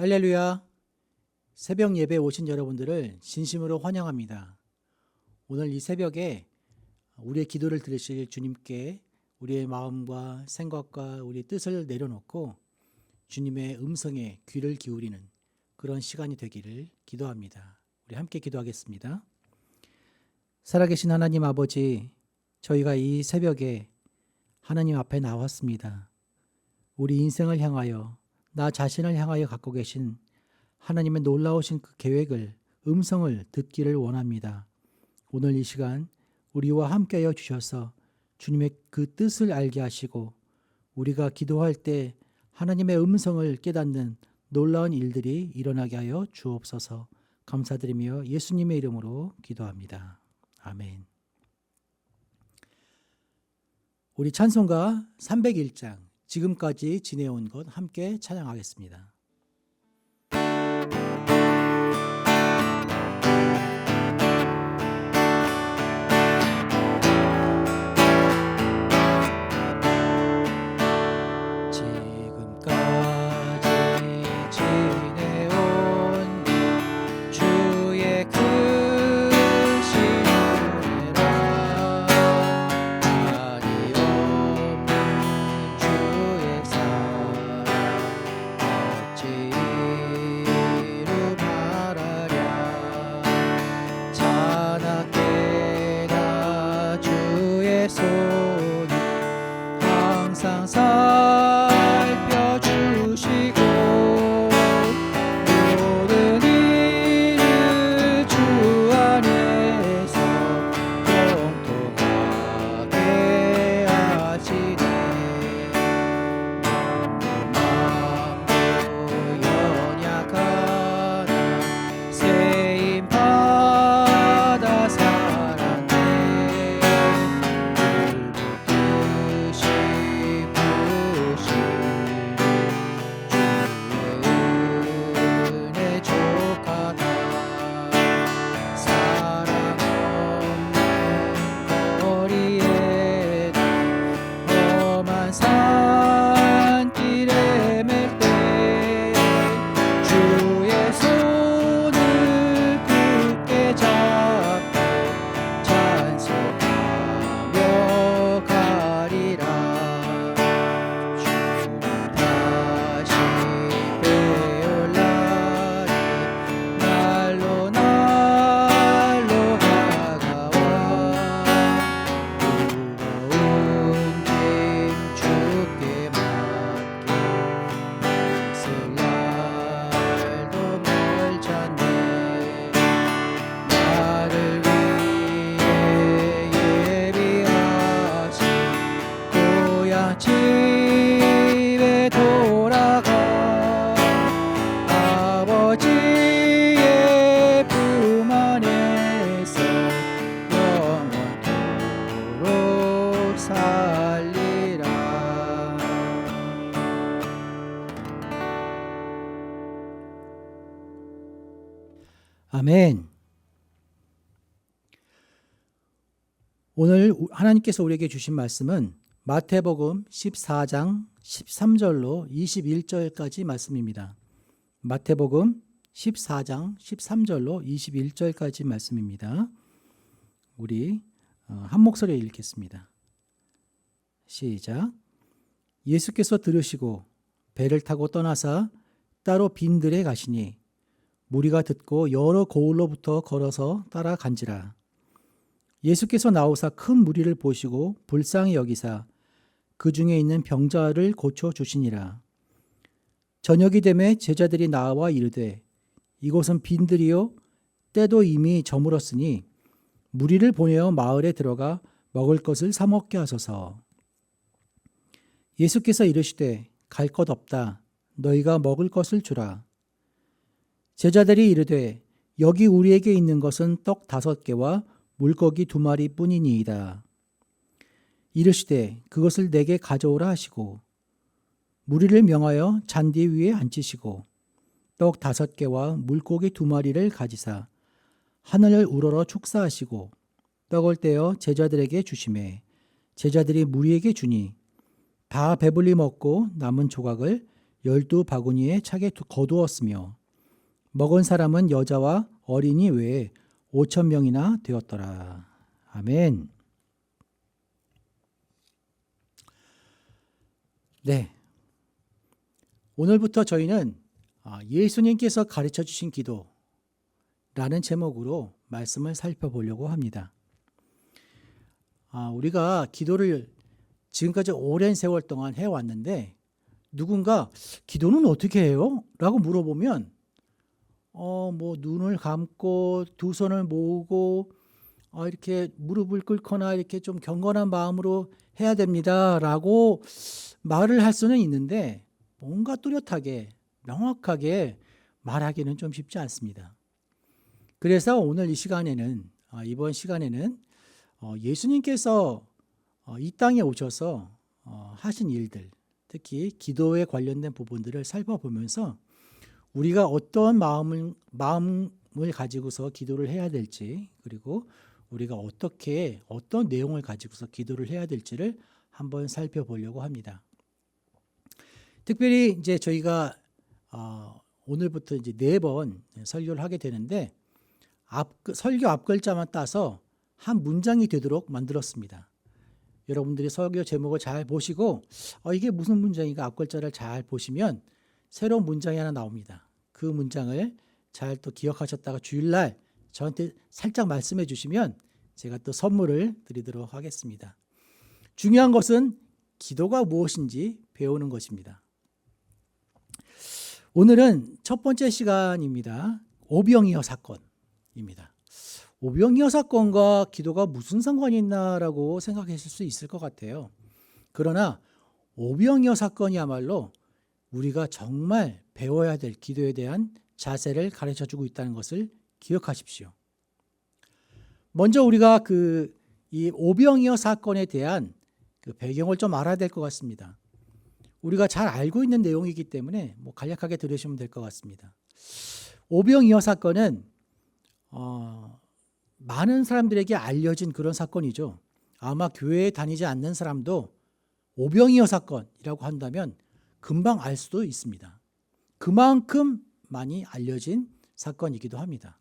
할렐루야! 새벽 예배에 오신 여러분들을 진심으로 환영합니다. 오늘 이 새벽에 우리의 기도를 들으실 주님께 우리의 마음과 생각과 우리의 뜻을 내려놓고 주님의 음성에 귀를 기울이는 그런 시간이 되기를 기도합니다. 우리 함께 기도하겠습니다. 살아계신 하나님 아버지, 저희가 이 새벽에 하나님 앞에 나왔습니다. 우리 인생을 향하여, 나 자신을 향하여 갖고 계신 하나님의 놀라우신 그 계획을, 음성을 듣기를 원합니다. 오늘 이 시간 우리와 함께하여 주셔서 주님의 그 뜻을 알게 하시고 우리가 기도할 때 하나님의 음성을 깨닫는 놀라운 일들이 일어나게 하여 주옵소서. 감사드리며 예수님의 이름으로 기도합니다. 아멘. 우리 찬송가 301장 지금까지 지내온 것 함께 찬양하겠습니다. 아멘. 오늘 하나님께서 우리에게 주신 말씀은 마태복음 14장 13절로 21절까지 말씀입니다. 마태복음 14장 13절로 21절까지 말씀입니다. 우리 한 목소리에 읽겠습니다. 시작. 예수께서 들으시고 배를 타고 떠나사 따로 빈들에 가시니 무리가 듣고 여러 고을로부터 걸어서 따라간지라. 예수께서 나오사 큰 무리를 보시고 불쌍히 여기사 그 중에 있는 병자를 고쳐 주시니라. 저녁이 되매 제자들이 나와 이르되 이곳은 빈들이요 때도 이미 저물었으니 무리를 보내어 마을에 들어가 먹을 것을 사 먹게 하소서. 예수께서 이르시되 갈 것 없다. 너희가 먹을 것을 주라. 제자들이 이르되 여기 우리에게 있는 것은 떡 5개와 물고기 2마리 뿐이니이다. 이르시되 그것을 내게 가져오라 하시고 무리를 명하여 잔디 위에 앉히시고 떡 5개와 물고기 2마리를 가지사 하늘을 우러러 축사하시고 떡을 떼어 제자들에게 주시매 제자들이 무리에게 주니 다 배불리 먹고 남은 조각을 12바구니에 차게 거두었으며 먹은 사람은 여자와 어린이 외에 5,000명이나 되었더라. 아멘. 네. 오늘부터 저희는 예수님께서 가르쳐 주신 기도라는 제목으로 말씀을 살펴보려고 합니다. 우리가 기도를 지금까지 오랜 세월 동안 해왔는데 누군가 기도는 어떻게 해요? 라고 물어보면 뭐 눈을 감고 두 손을 모으고 이렇게 무릎을 꿇거나 이렇게 좀 경건한 마음으로 해야 됩니다. 라고 말을 할 수는 있는데 뭔가 뚜렷하게 명확하게 말하기는 좀 쉽지 않습니다. 그래서 오늘 이번 시간에는 예수님께서 이 땅에 오셔서 하신 일들, 특히 기도에 관련된 부분들을 살펴보면서 우리가 어떤 마음을 가지고서 기도를 해야 될지, 그리고 우리가 어떤 내용을 가지고서 기도를 해야 될지를 한번 살펴보려고 합니다. 특별히 이제 저희가 오늘부터 이제 4번 설교를 하게 되는데 설교 앞글자만 따서 한 문장이 되도록 만들었습니다. 여러분들이 설교 제목을 잘 보시고 이게 무슨 문장인가 앞글자를 잘 보시면 새로운 문장이 하나 나옵니다. 그 문장을 잘 또 기억하셨다가 주일날 저한테 살짝 말씀해 주시면 제가 또 선물을 드리도록 하겠습니다. 중요한 것은 기도가 무엇인지 배우는 것입니다. 오늘은 첫 번째 시간입니다. 오병이어 사건입니다. 오병이어 사건과 기도가 무슨 상관이 있나라고 생각하실 수 있을 것 같아요. 그러나 오병이어 사건이야말로 우리가 정말 배워야 될 기도에 대한 자세를 가르쳐주고 있다는 것을 기억하십시오. 먼저 우리가 이 오병이어 사건에 대한 그 배경을 좀 알아야 될 것 같습니다. 우리가 잘 알고 있는 내용이기 때문에 간략하게 들으시면 될 것 같습니다. 오병이어 사건은 많은 사람들에게 알려진 그런 사건이죠. 아마 교회에 다니지 않는 사람도 오병이어 사건이라고 한다면 금방 알 수도 있습니다. 그만큼 많이 알려진 사건이기도 합니다.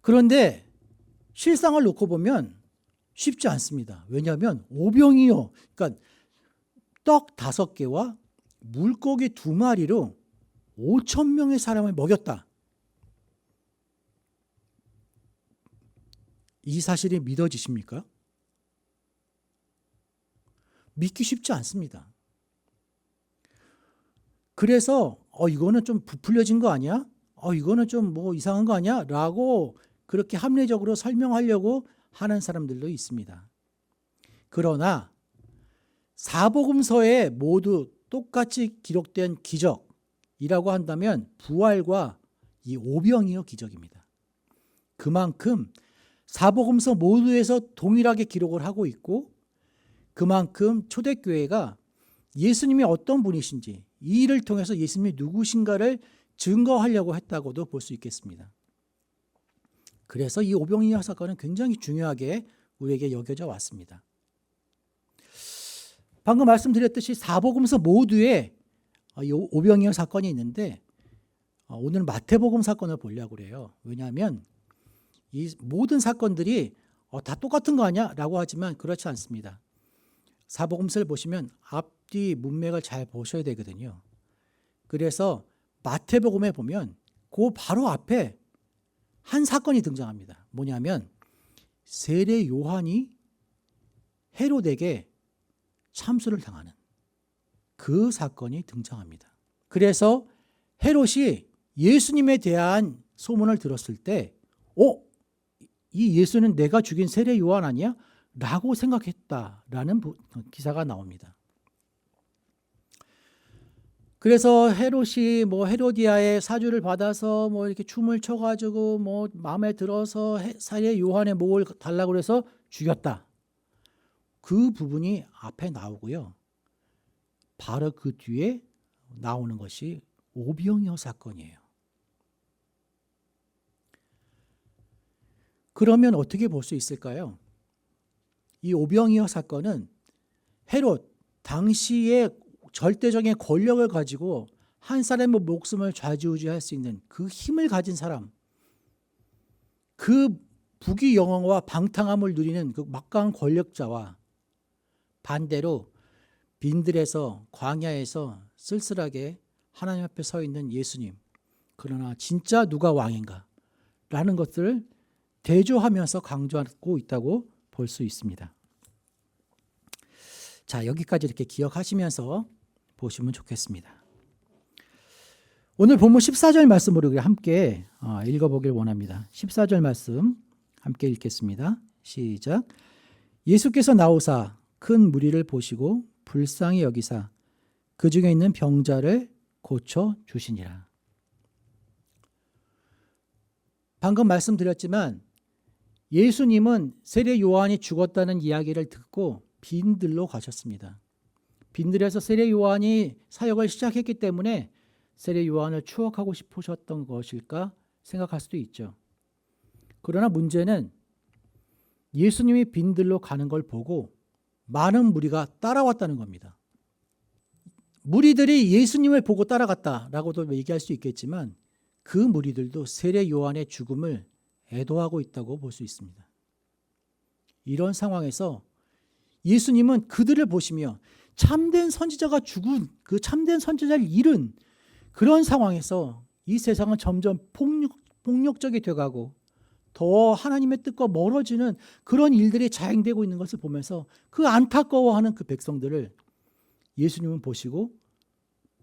그런데 실상을 놓고 보면 쉽지 않습니다. 왜냐하면 오병이어, 그러니까 떡 5개와 물고기 2마리로 5,000명의 사람을 먹였다. 이 사실이 믿어지십니까? 믿기 쉽지 않습니다. 그래서 이거는 좀 부풀려진 거 아니야? 이거는 좀 이상한 거 아니야? 라고 그렇게 합리적으로 설명하려고 하는 사람들도 있습니다. 그러나 사복음서에 모두 똑같이 기록된 기적이라고 한다면 부활과 이 오병이어 기적입니다. 그만큼 사복음서 모두에서 동일하게 기록을 하고 있고 그만큼 초대교회가 예수님이 어떤 분이신지 이 일을 통해서 예수님이 누구신가를 증거하려고 했다고도 볼 수 있겠습니다. 그래서 이 오병이어 사건은 굉장히 중요하게 우리에게 여겨져 왔습니다. 방금 말씀드렸듯이 사복음서 모두에 오병이어 사건이 있는데 오늘 마태복음 사건을 보려고 그래요. 왜냐하면 이 모든 사건들이 다 똑같은 거 아니야? 라고 하지만 그렇지 않습니다. 사복음서를 보시면 앞뒤 문맥을 잘 보셔야 되거든요. 그래서 마태복음에 보면 그 바로 앞에 한 사건이 등장합니다. 뭐냐면 세례 요한이 헤롯에게 참수를 당하는 그 사건이 등장합니다. 그래서 헤롯이 예수님에 대한 소문을 들었을 때 이 예수는 내가 죽인 세례 요한 아니야? 라고 생각했다라는 기사가 나옵니다. 그래서 헤롯이 헤로디아의 사주를 받아서 이렇게 춤을 춰가지고 마음에 들어서 세례 요한의 목을 달라고 해서 죽였다. 그 부분이 앞에 나오고요. 바로 그 뒤에 나오는 것이 오병이어 사건이에요. 그러면 어떻게 볼 수 있을까요? 이 오병이어 사건은 헤롯 당시에 절대적인 권력을 가지고 한 사람의 목숨을 좌지우지할 수 있는 그 힘을 가진 사람, 그 부귀영화와 방탕함을 누리는 그 막강한 권력자와 반대로 빈들에서 광야에서 쓸쓸하게 하나님 앞에 서 있는 예수님, 그러나 진짜 누가 왕인가 라는 것들을 대조하면서 강조하고 있다고 볼 수 있습니다. 자, 여기까지 이렇게 기억하시면서 보시면 좋겠습니다. 오늘 본문 14절 말씀으로 함께 읽어보길 원합니다. 14절 말씀 함께 읽겠습니다. 시작. 예수께서 나오사 큰 무리를 보시고 불쌍히 여기사 그 중에 있는 병자를 고쳐 주시니라. 방금 말씀드렸지만 예수님은 세례 요한이 죽었다는 이야기를 듣고 빈들로 가셨습니다. 빈들에서 세례 요한이 사역을 시작했기 때문에 세례 요한을 추억하고 싶으셨던 것일까 생각할 수도 있죠. 그러나 문제는 예수님이 빈들로 가는 걸 보고 많은 무리가 따라왔다는 겁니다. 무리들이 예수님을 보고 따라갔다라고도 얘기할 수 있겠지만 그 무리들도 세례 요한의 죽음을 애도하고 있다고 볼 수 있습니다. 이런 상황에서 예수님은 그들을 보시며 참된 선지자가 죽은 그 참된 선지자를 잃은 그런 상황에서 이 세상은 점점 폭력적이 돼가고 더 하나님의 뜻과 멀어지는 그런 일들이 자행되고 있는 것을 보면서 그 안타까워하는 그 백성들을 예수님은 보시고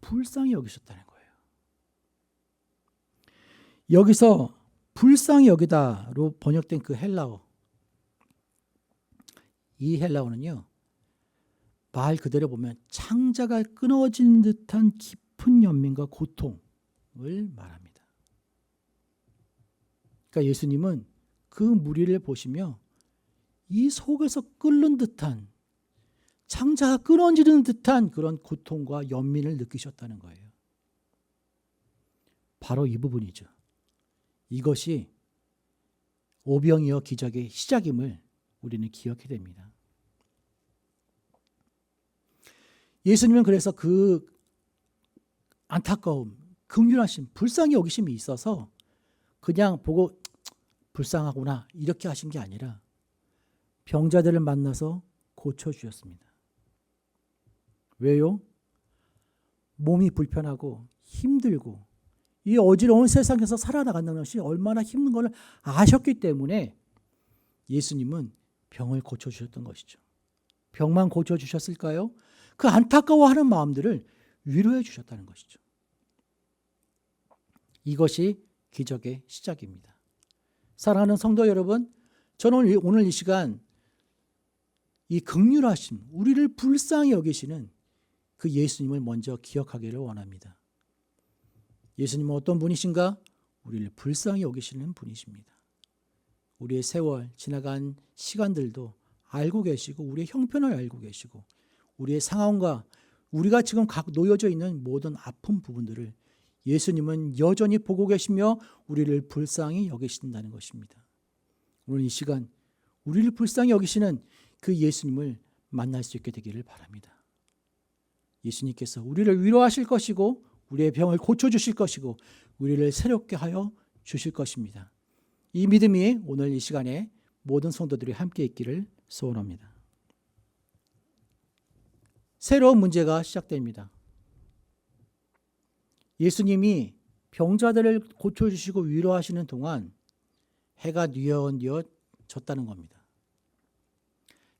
불쌍히 여기셨다는 거예요. 여기서 불쌍히 여기다로 번역된 그 헬라어, 이 헬라어는요, 말 그대로 보면 창자가 끊어진 듯한 깊은 연민과 고통을 말합니다. 그러니까 예수님은 그 무리를 보시며 이 속에서 끓는 듯한, 창자가 끊어지는 듯한 그런 고통과 연민을 느끼셨다는 거예요. 바로 이 부분이죠. 이것이 오병이어 기적의 시작임을 우리는 기억해야 됩니다. 예수님은 그래서 그 안타까움, 긍휼하심, 불쌍히 여기심이 있어서 그냥 보고 불쌍하구나 이렇게 하신 게 아니라 병자들을 만나서 고쳐주셨습니다. 왜요? 몸이 불편하고 힘들고 이 어지러운 세상에서 살아나간다는 것이 얼마나 힘든 걸 아셨기 때문에 예수님은 병을 고쳐주셨던 것이죠. 병만 고쳐주셨을까요? 그 안타까워하는 마음들을 위로해 주셨다는 것이죠. 이것이 기적의 시작입니다. 사랑하는 성도 여러분, 저는 오늘 이 시간 이 긍휼하심, 우리를 불쌍히 여기시는 그 예수님을 먼저 기억하기를 원합니다. 예수님은 어떤 분이신가? 우리를 불쌍히 여기시는 분이십니다. 우리의 세월, 지나간 시간들도 알고 계시고 우리의 형편을 알고 계시고 우리의 상황과 우리가 지금 각 놓여져 있는 모든 아픈 부분들을 예수님은 여전히 보고 계시며 우리를 불쌍히 여기신다는 것입니다. 오늘 이 시간 우리를 불쌍히 여기시는 그 예수님을 만날 수 있게 되기를 바랍니다. 예수님께서 우리를 위로하실 것이고 우리의 병을 고쳐주실 것이고 우리를 새롭게 하여 주실 것입니다. 이 믿음이 오늘 이 시간에 모든 성도들이 함께 있기를 소원합니다. 새로운 문제가 시작됩니다. 예수님이 병자들을 고쳐주시고 위로하시는 동안 해가 뉘엿뉘엿 졌다는 겁니다.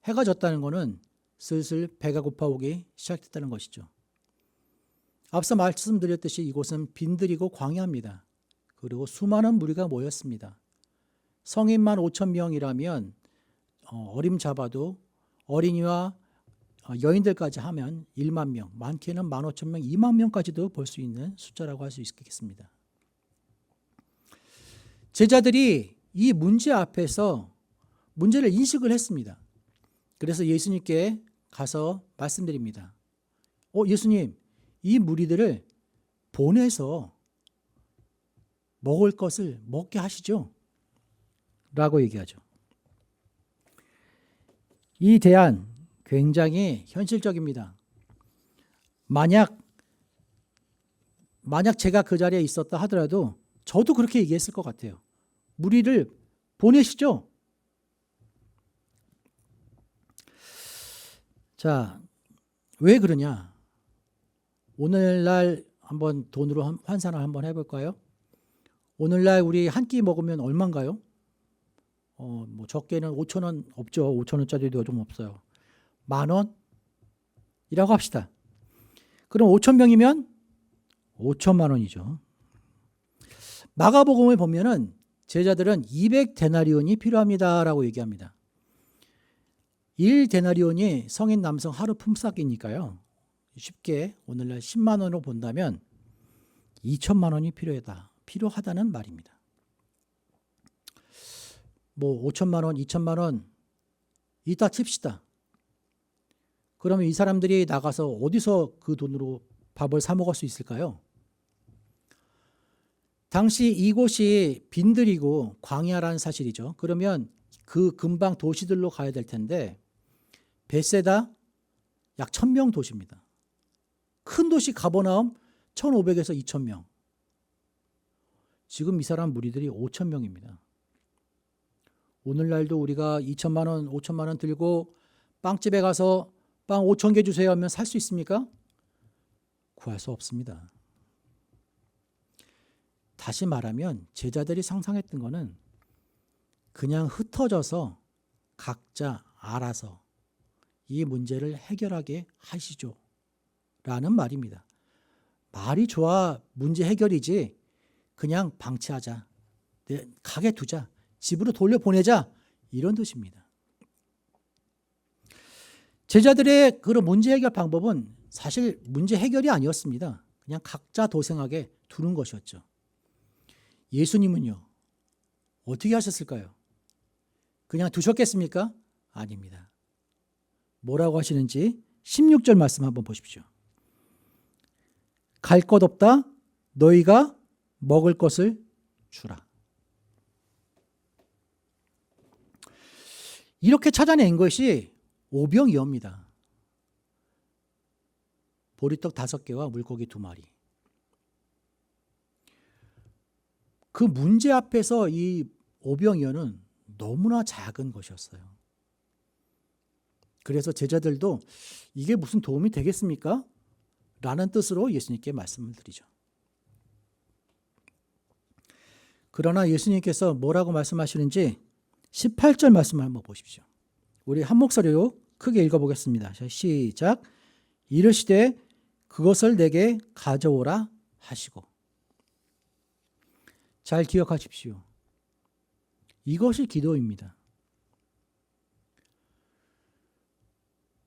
해가 졌다는 것은 슬슬 배가 고파오기 시작했다는 것이죠. 앞서 말씀드렸듯이 이곳은 빈들이고 광야입니다. 그리고 수많은 무리가 모였습니다. 성인만 5천 명이라면 어림잡아도 어린이와 여인들까지 하면 1만 명, 많게는 15,000명, 2만 명까지도 볼 수 있는 숫자라고 할 수 있겠습니다. 제자들이 이 문제 앞에서 문제를 인식을 했습니다. 그래서 예수님께 가서 말씀드립니다. 예수님, 이 무리들을 보내서 먹을 것을 먹게 하시죠. 라고 얘기하죠. 이 대안 굉장히 현실적입니다. 만약 제가 그 자리에 있었다 하더라도 저도 그렇게 얘기했을 것 같아요. 무리를 보내시죠. 자, 왜 그러냐? 오늘날 한번 돈으로 환산을 한번 해볼까요? 오늘날 우리 한 끼 먹으면 얼마인가요? 뭐 적게는 5천 원 없죠. 5천 원짜리도 요즘 없어요. 10,000원이라고 합시다. 그럼 5천 명이면 5천만 원이죠. 마가복음을 보면은 제자들은 200데나리온이 필요합니다라고 얘기합니다. 1데나리온이 성인 남성 하루 품삯이니까요. 쉽게 오늘날 10만 원으로 본다면 2천만 원이 필요하다는 말입니다. 뭐 5천만 원, 2천만 원 이따 칩시다. 그러면 이 사람들이 나가서 어디서 그 돈으로 밥을 사 먹을 수 있을까요? 당시 이곳이 빈들이고 광야라는 사실이죠. 그러면 그 근방 도시들로 가야 될 텐데 베세다 약 1,000명 도시입니다. 큰 도시 가버나움 1,500에서 2,000명. 지금 이 사람 무리들이 5,000명입니다. 오늘날도 우리가 2천만 원, 5천만 원 들고 빵집에 가서 빵 5,000개 주세요 하면 살 수 있습니까? 구할 수 없습니다. 다시 말하면 제자들이 상상했던 거는 그냥 흩어져서 각자 알아서 이 문제를 해결하게 하시죠 라는 말입니다. 말이 좋아 문제 해결이지 그냥 방치하자, 가게 두자, 집으로 돌려보내자 이런 뜻입니다. 제자들의 그런 문제 해결 방법은 사실 문제 해결이 아니었습니다. 그냥 각자 도생하게 두는 것이었죠. 예수님은요, 어떻게 하셨을까요? 그냥 두셨겠습니까? 아닙니다. 뭐라고 하시는지 16절 말씀 한번 보십시오. 갈 것 없다 너희가 먹을 것을 주라. 이렇게 찾아낸 것이 오병이어입니다. 보리떡 5개와 물고기 2마리. 그 문제 앞에서 이 오병이어는 너무나 작은 것이었어요. 그래서 제자들도 이게 무슨 도움이 되겠습니까? 라는 뜻으로 예수님께 말씀을 드리죠. 그러나 예수님께서 뭐라고 말씀하시는지 18절 말씀을 한번 보십시오. 우리 한 목소리로 크게 읽어보겠습니다. 시작. 이르시되 그것을 내게 가져오라 하시고. 잘 기억하십시오. 이것이 기도입니다.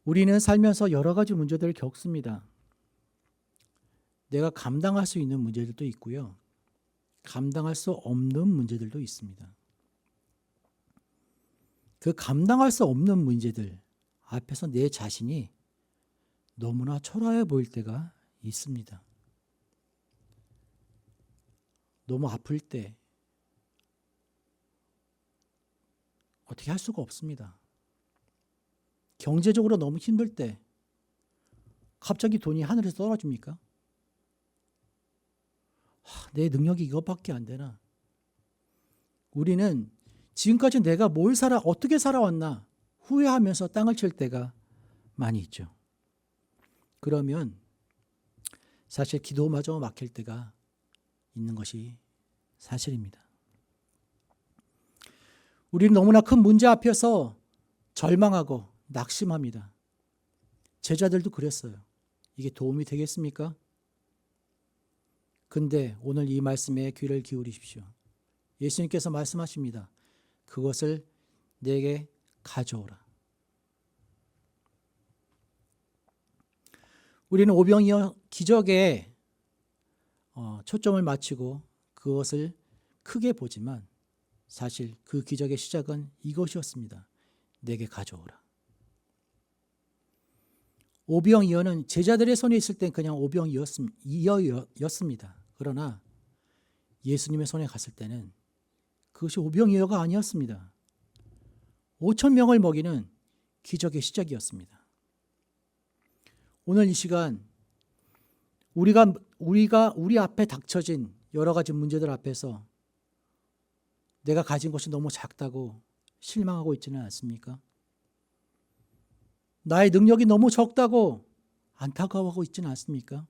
우리는 살면서 여러 가지 문제들을 겪습니다. 내가 감당할 수 있는 문제들도 있고요. 감당할 수 없는 문제들도 있습니다. 그 감당할 수 없는 문제들 앞에서 내 자신이 너무나 초라해 보일 때가 있습니다. 너무 아플 때 어떻게 할 수가 없습니다. 경제적으로 너무 힘들 때 갑자기 돈이 하늘에서 떨어집니까? 내 능력이 이것밖에 안 되나? 우리는 지금까지 내가 어떻게 살아왔나 후회하면서 땅을 칠 때가 많이 있죠. 그러면 사실 기도마저 막힐 때가 있는 것이 사실입니다. 우리는 너무나 큰 문제 앞에서 절망하고 낙심합니다. 제자들도 그랬어요. 이게 도움이 되겠습니까? 근데 오늘 이 말씀에 귀를 기울이십시오. 예수님께서 말씀하십니다. 그것을 내게 가져오라. 우리는 오병이어 기적에 초점을 맞추고 그것을 크게 보지만 사실 그 기적의 시작은 이것이었습니다. 내게 가져오라. 오병이어는 제자들의 손에 있을 땐 그냥 오병이어였습니다. 그러나 예수님의 손에 갔을 때는 그것이 오병이어가 아니었습니다. 5,000명을 먹이는 기적의 시작이었습니다. 오늘 이 시간 우리 앞에 닥쳐진 여러 가지 문제들 앞에서 내가 가진 것이 너무 작다고 실망하고 있지는 않습니까? 나의 능력이 너무 적다고 안타까워하고 있지는 않습니까?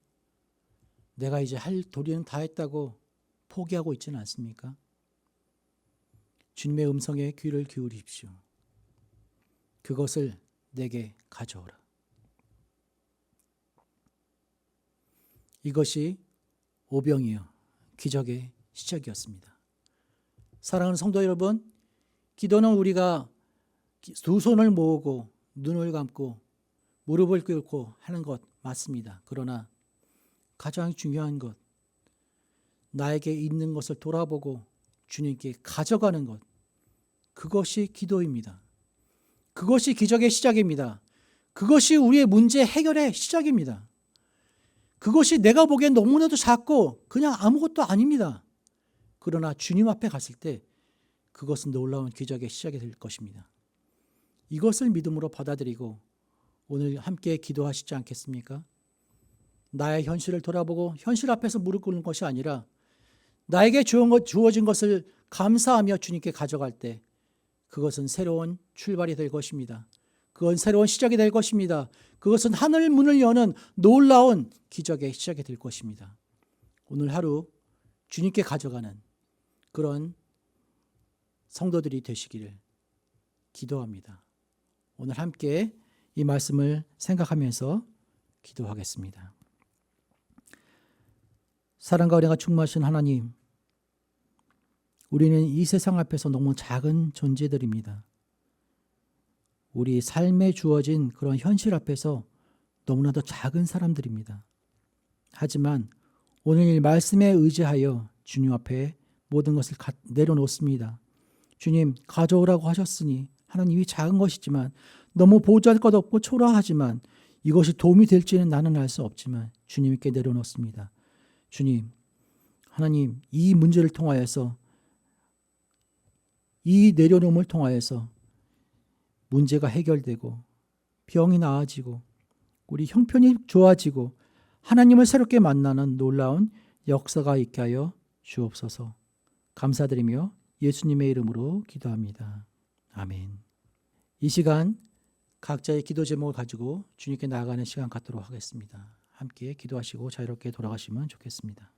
내가 이제 할 도리는 다 했다고 포기하고 있지는 않습니까? 주님의 음성에 귀를 기울이십시오. 그것을 내게 가져오라. 이것이 오병이어 기적의 시작이었습니다. 사랑하는 성도 여러분, 기도는 우리가 두 손을 모으고 눈을 감고 무릎을 꿇고 하는 것 맞습니다. 그러나 가장 중요한 것, 나에게 있는 것을 돌아보고 주님께 가져가는 것, 그것이 기도입니다. 그것이 기적의 시작입니다. 그것이 우리의 문제 해결의 시작입니다. 그것이 내가 보기엔 너무나도 작고 그냥 아무것도 아닙니다. 그러나 주님 앞에 갔을 때 그것은 놀라운 기적의 시작이 될 것입니다. 이것을 믿음으로 받아들이고 오늘 함께 기도하시지 않겠습니까? 나의 현실을 돌아보고 현실 앞에서 무릎 꿇는 것이 아니라 나에게 주어진 것을 감사하며 주님께 가져갈 때 그것은 새로운 출발이 될 것입니다. 그건 새로운 시작이 될 것입니다. 그것은 하늘 문을 여는 놀라운 기적의 시작이 될 것입니다. 오늘 하루 주님께 가져가는 그런 성도들이 되시기를 기도합니다. 오늘 함께 이 말씀을 생각하면서 기도하겠습니다. 사랑과 은혜가 충만하신 하나님, 우리는 이 세상 앞에서 너무 작은 존재들입니다. 우리 삶에 주어진 그런 현실 앞에서 너무나도 작은 사람들입니다. 하지만 오늘 이 말씀에 의지하여 주님 앞에 모든 것을 내려놓습니다. 주님, 가져오라고 하셨으니 하나님이 작은 것이지만 너무 보잘것없고 초라하지만 이것이 도움이 될지는 나는 알 수 없지만 주님께 내려놓습니다. 주님, 하나님, 이 문제를 통하여서 이 내려놓음을 통하여서 문제가 해결되고 병이 나아지고 우리 형편이 좋아지고 하나님을 새롭게 만나는 놀라운 역사가 있게 하여 주옵소서. 감사드리며 예수님의 이름으로 기도합니다. 아멘. 이 시간 각자의 기도 제목을 가지고 주님께 나아가는 시간 갖도록 하겠습니다. 함께 기도하시고 자유롭게 돌아가시면 좋겠습니다.